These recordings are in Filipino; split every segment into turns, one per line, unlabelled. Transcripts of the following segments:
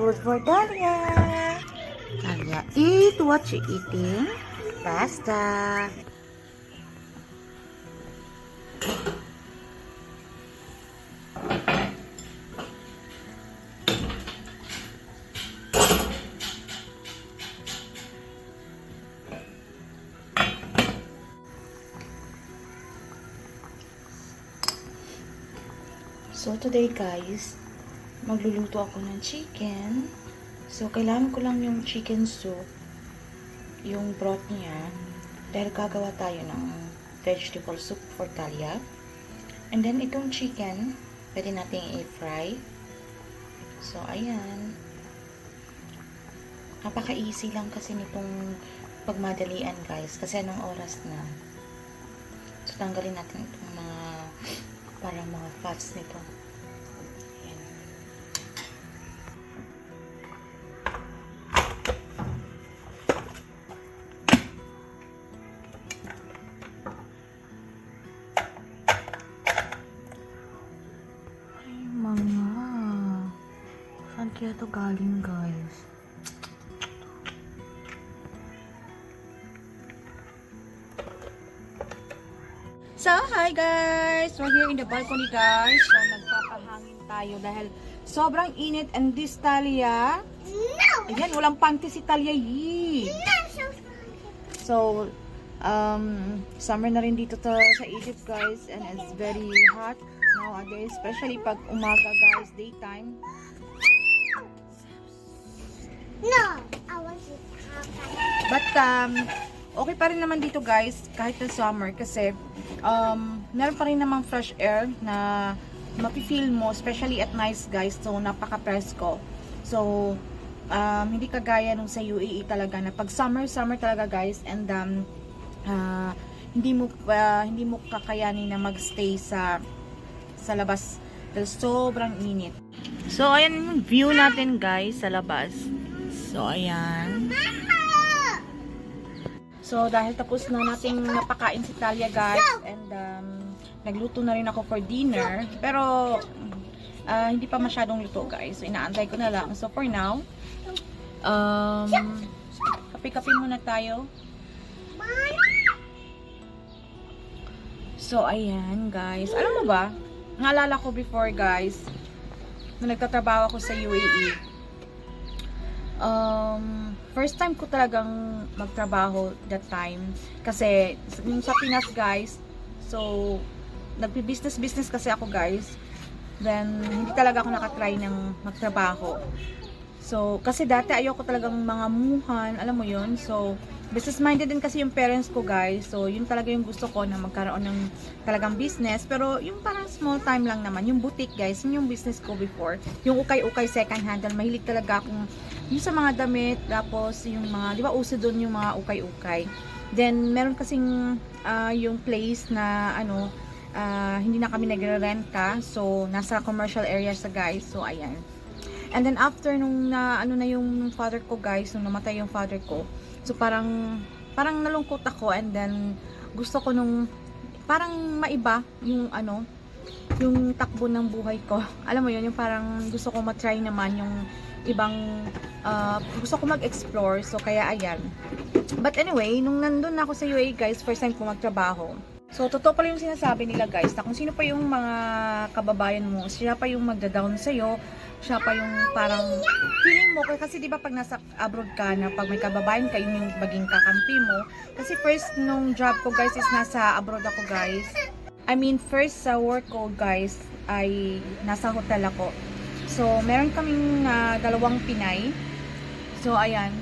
food for Dahlia. Dahlia, eat what you eating. Pasta. So today guys, magluluto ako ng chicken. So kailangan ko lang yung chicken soup, yung broth niya, dahil gagawa tayo ng vegetable soup for Dahlia. And then itong chicken, pwede nating i-fry. So ayan. Napaka-easy lang kasi nitong pagmadalian guys, kasi anong oras na. So tanggalin natin itong mga parang mga fats nito. Ayan. Ay mga, saan kaya ito galing guys? So, hi guys! We're here in the balcony guys. So, nagpapahangin tayo dahil sobrang init, and this Dahlia. No! Ayan, walang panty si Dahlia. So, summer na rin dito sa Egypt guys, and it's very hot nowadays, especially pag umaga guys, daytime.
No! I want to have that.
But, okay pa rin naman dito guys, kahit na summer, kasi meron pa rin namang fresh air na mapifeel mo, especially at night guys. So napaka-presko. So hindi kagaya nung sa UAE talaga na pag summer talaga guys, and hindi mo kakayanin na magstay sa labas dahil sobrang init. So ayan yung view natin guys sa labas. So ayan. So, dahil tapos na nating napakain si Dahlia guys, and nagluto na rin ako for dinner, pero hindi pa masyadong luto guys, so inaantay ko na lang. So, for now, kape-kape muna tayo. So, ayan guys, alam mo ba, naalala ko before guys, na nagtatrabaho ako sa UAE, first time ko talagang magtrabaho that time, kasi yung sa Pinas guys, so nagbi-business kasi ako guys, then hindi talaga ako nakatry ng magtrabaho. So kasi dati ayoko talagang mga muhan, alam mo yun. So business minded din kasi yung parents ko guys, so yun talaga yung gusto ko, na magkaroon ng talagang business, pero yung parang small time lang naman, yung boutique guys, yun yung business ko before, yung ukay-ukay second hand. Mahilig talaga akong yung sa mga damit, tapos yung mga, di ba uso doon yung mga ukay-ukay. Then meron kasing yung place na ano, hindi na kami nagre-rent ka, so nasa commercial area sa guys. So ayan. And then after nung ano na yung father ko guys, nung namatay yung father ko, so parang nalungkot ako, and then gusto ko nung parang maiba yung ano, yung takbo ng buhay ko. Alam mo yun, yung parang gusto ko matry naman yung ibang gusto ko mag-explore. So kaya ayan. But anyway, nung nandun ako sa UAE guys, first time ko magtrabaho. So totoo pala yung sinasabi nila guys, na kung sino pa yung mga kababayan mo, siya pa yung magda-down sa'yo, siya pa yung parang feeling mo, kasi di ba pag nasa abroad ka na, pag may kababayan ka, yun yung maging kakampi mo. Kasi first nung job ko guys is nasa abroad ako guys. I mean first sa work ko guys ay nasa hotel ako. So meron kaming dalawang Pinay. So ayan.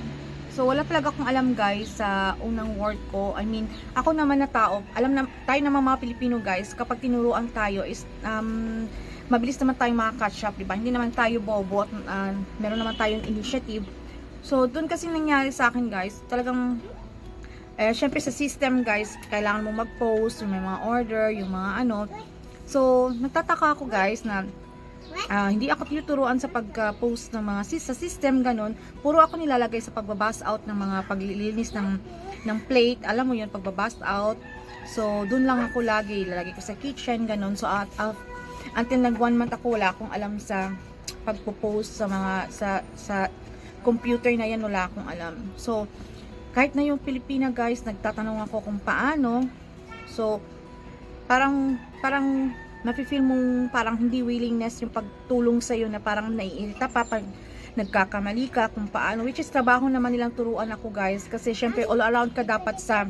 So wala talaga akong alam guys sa unang work ko. I mean, ako naman na tao, alam na tayo naman mga Pilipino guys, kapag tinuruan tayo is mabilis naman tayong makaka-catch up, diba? Hindi naman tayo bobo at meron naman tayong initiative. So doon kasi nangyari sa akin guys, talagang syempre sa system guys, kailangan mo mag-post, may mga order, yung mga ano. So nagtataka ako guys na hindi ako tinuturuan sa pag-post ng mga sa system, ganun. Puro ako nilalagay sa pagbabas out ng mga paglilinis ng plate. Alam mo yun, pagbabas out. So, dun lang ako lagi. Ilalagay ko sa kitchen, ganun. So, until nag 1 month ako, wala akong alam sa pagpo-post sa mga sa computer na yan, wala akong alam. So kahit na yung Pilipina guys, nagtatanong ako kung paano. So parang nafe-feel mong parang hindi willingness yung pagtulong sa iyo, na parang naiirita pa pag nagkakamali ka kung paano, which is trabaho naman nilang turuan ako guys, kasi syempre all around ka dapat sa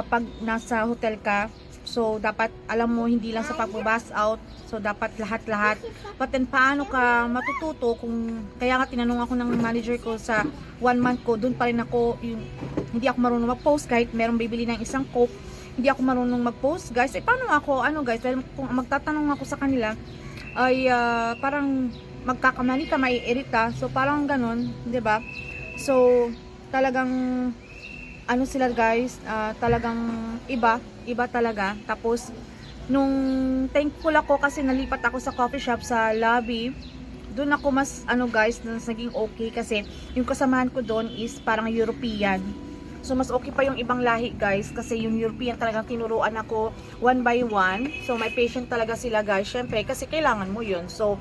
pag nasa hotel ka. So dapat alam mo, hindi lang sa pag-bus out, so dapat lahat. But then paano ka matututo kung, kaya nga tinanong ako ng manager ko sa 1 month ko, doon pa rin ako yung hindi ako marunong mag-post. Kahit merong bibili ng isang Coke, hindi ako marunong mag-post guys. Paano ako, guys, well, kung magtatanong ako sa kanila ay parang magkakamali ka, maiirita. So parang ganon, 'di ba? So talagang sila guys, talagang iba talaga. Tapos nung thankful ako kasi nalipat ako sa coffee shop sa lobby, doon ako mas guys, naging okay kasi yung kasamahan ko doon is parang European. So mas okay pa yung ibang lahi guys, kasi yung European talagang tinuruan ako 1 by 1. So may patient talaga sila guys, syempre kasi kailangan mo yun. So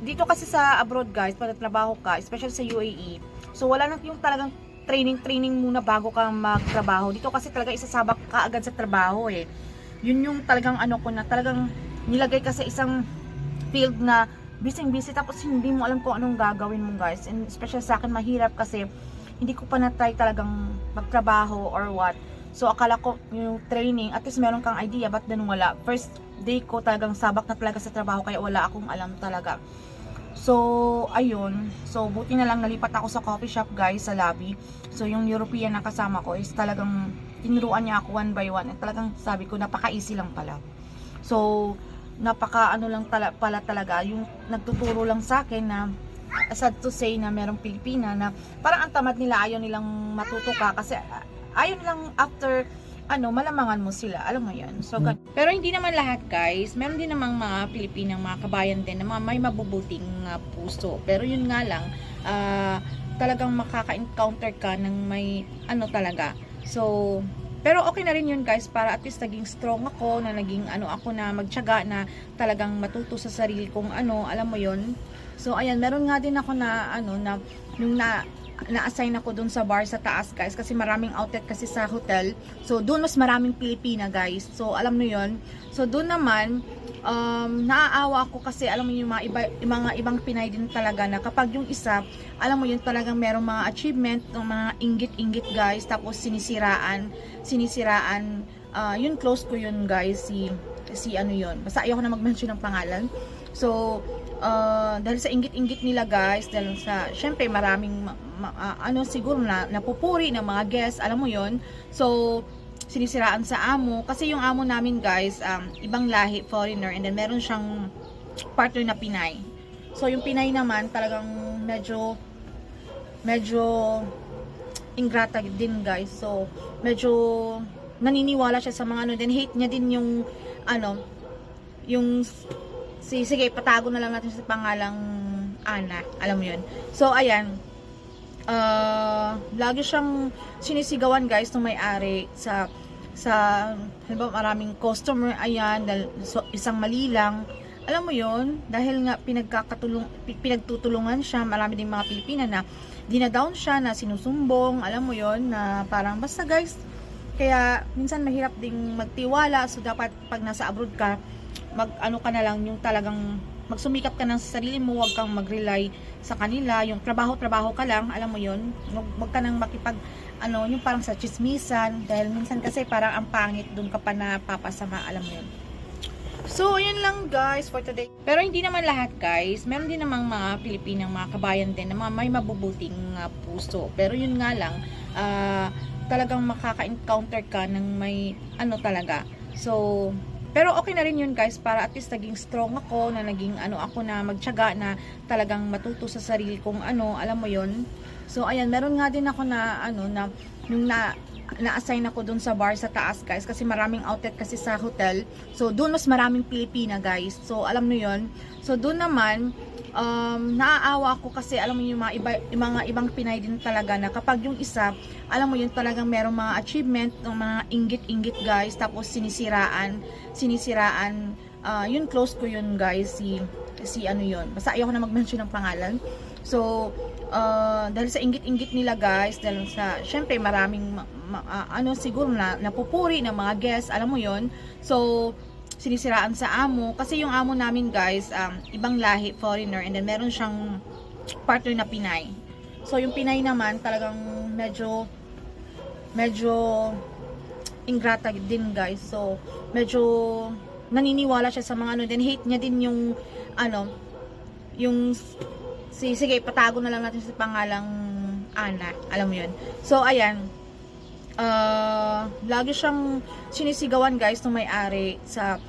dito kasi sa abroad guys, pag trabaho ka, especially sa UAE, so wala na yung talagang training muna bago ka magtrabaho. Dito kasi talaga isasabak ka agad sa trabaho eh. Yun yung talagang ko na talagang nilagay ka sa isang field na busy tapos hindi mo alam kung anong gagawin mo guys. And especially sa akin mahirap kasi hindi ko pa na-try talagang magtrabaho or what. So akala ko yung training, at least meron kang idea, but then wala. First day ko talagang sabak na talaga sa trabaho, kaya wala akong alam talaga. So ayun, so buti na lang nalipat ako sa coffee shop guys, sa lobby. So yung European na kasama ko is talagang tinuruan niya ako 1 by 1, at talagang sabi ko napaka-easy lang pala. So napaka lang pala talaga yung nagtuturo lang sa akin, na sad to say na merong Pilipina na parang ang tamad nila, ayaw nilang matuto ka kasi ayaw nilang after malamangan mo sila, alam mo yan. So pero hindi naman lahat guys, meron din namang mga Pilipinang mga kabayan din na mga may mabubuting puso. Pero yun nga lang, talagang makaka-encounter ka ng may talaga. So pero okay na rin yun guys, para at least naging strong ako, na naging ako na magtiyaga na talagang matuto sa sarili kong alam mo yun. So ayan, meron nga din ako na na yung na-assign ako dun sa bar sa taas guys, kasi maraming outlet kasi sa hotel. So doon mas maraming Pilipina guys. So alam mo yun. So doon naman naaawa ako kasi alam mo yung mga ibang Pinay din talaga, na kapag yung isa, alam mo yun, talagang merong mga achievement, ng mga inggit guys, tapos sinisiraan yun, close ko yun guys, si yun, basta ayoko na mag-mention ng pangalan. So dahil sa inggit nila guys, dahil sa syempre maraming siguro na napupuri ng mga guests, alam mo yon. So sinisiraan sa amo, kasi yung amo namin guys, ibang lahi, foreigner, and then meron siyang partner na Pinay. So yung Pinay naman talagang medyo ingrata din guys. So medyo naniniwala siya sa mga then hate niya din yung yung sige, patago na lang natin sa pangalang Ana, alam mo yun. So ayan, lagi siyang sinisigawan guys ng may-ari sa halimbawa maraming customer, ayan, dahil isang mali lang, alam mo yun, dahil nga pinagtutulungan siya. Marami ding mga Pilipina na dinadown siya, na sinusumbong, alam mo yun, na parang basta guys, kaya minsan mahirap ding magtiwala. So dapat pag nasa abroad ka, ka na lang, yung talagang magsumikap ka ng sarili mo, huwag kang mag-rely sa kanila, yung trabaho ka lang, alam mo yun, huwag ka nang makipag yung parang sa chismisan, dahil minsan kasi parang ang pangit, dun ka pa napapasama, alam mo yun. So yun lang guys for today. Pero hindi naman lahat guys, meron din namang mga Pilipinang mga kabayan din na mga may mabubuting puso. Pero yun nga lang, talagang makaka-encounter ka ng may talaga. So pero okay na rin yun guys, para at least naging strong ako, na naging ako na magtiyaga na talagang matuto sa sarili kong alam mo yon. So ayan, meron nga din ako na yung na-assign ako dun sa bar sa taas guys, kasi maraming outlet kasi sa hotel. So doon mas maraming Pilipina guys. So alam mo yon. So doon naman naaawa ako kasi alam mo yung mga ibang Pinay din talaga, na kapag yung isa, alam mo yun, talagang merong mga achievement, ng mga inggit guys, tapos sinisiraan yun, close ko yun guys, si ano yon, basta ayoko na mag-mention ng pangalan. So dahil sa inggit-inggit nila guys, dahil sa syempre maraming ano siguro na napupuri ng mga guests, alam mo yon. So sinisiraan sa amo kasi yung amo namin guys, ibang lahi, foreigner, and then meron siyang partner na Pinay. So yung Pinay naman talagang medyo ingrata din guys. So medyo naniniwala siya sa mga ano, then hate niya din yung ano, yung sige, patago na lang natin sa pangalang Ana, alam mo yun. So ayan, lagi siyang sinisigawan guys ng may-ari sa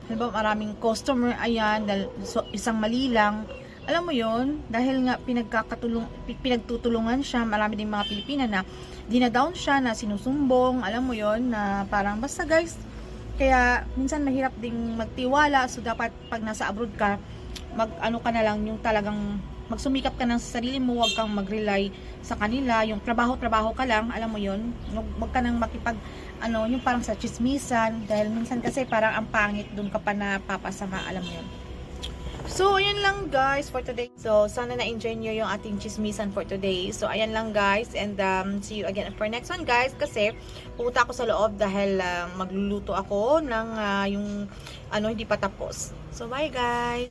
halimbawa maraming customer, ayan, dahil isang mali lang, alam mo yon, dahil nga pinagtutulungan siya, marami din mga Pilipina na dinadown siya, na sinusumbong, alam mo yon, na parang basta guys, kaya minsan mahirap ding magtiwala. So dapat pag nasa abroad ka, ano ka na lang, yung talagang magsumikap ka ng sarili mo, wag kang mag-rely sa kanila, yung trabaho ka lang, alam mo yon, wag ka nang makipag ano, yung parang sa chismisan, dahil minsan kasi parang ang pangit, dun ka pa napapasama, alam mo yun. So, ayan lang guys for today. So, sana na-enjoy nyo yung ating chismisan for today. So, ayan lang guys, and see you again for next one guys, kasi pupunta ako sa loob dahil magluluto ako ng yung ano, hindi pa tapos. So, bye guys!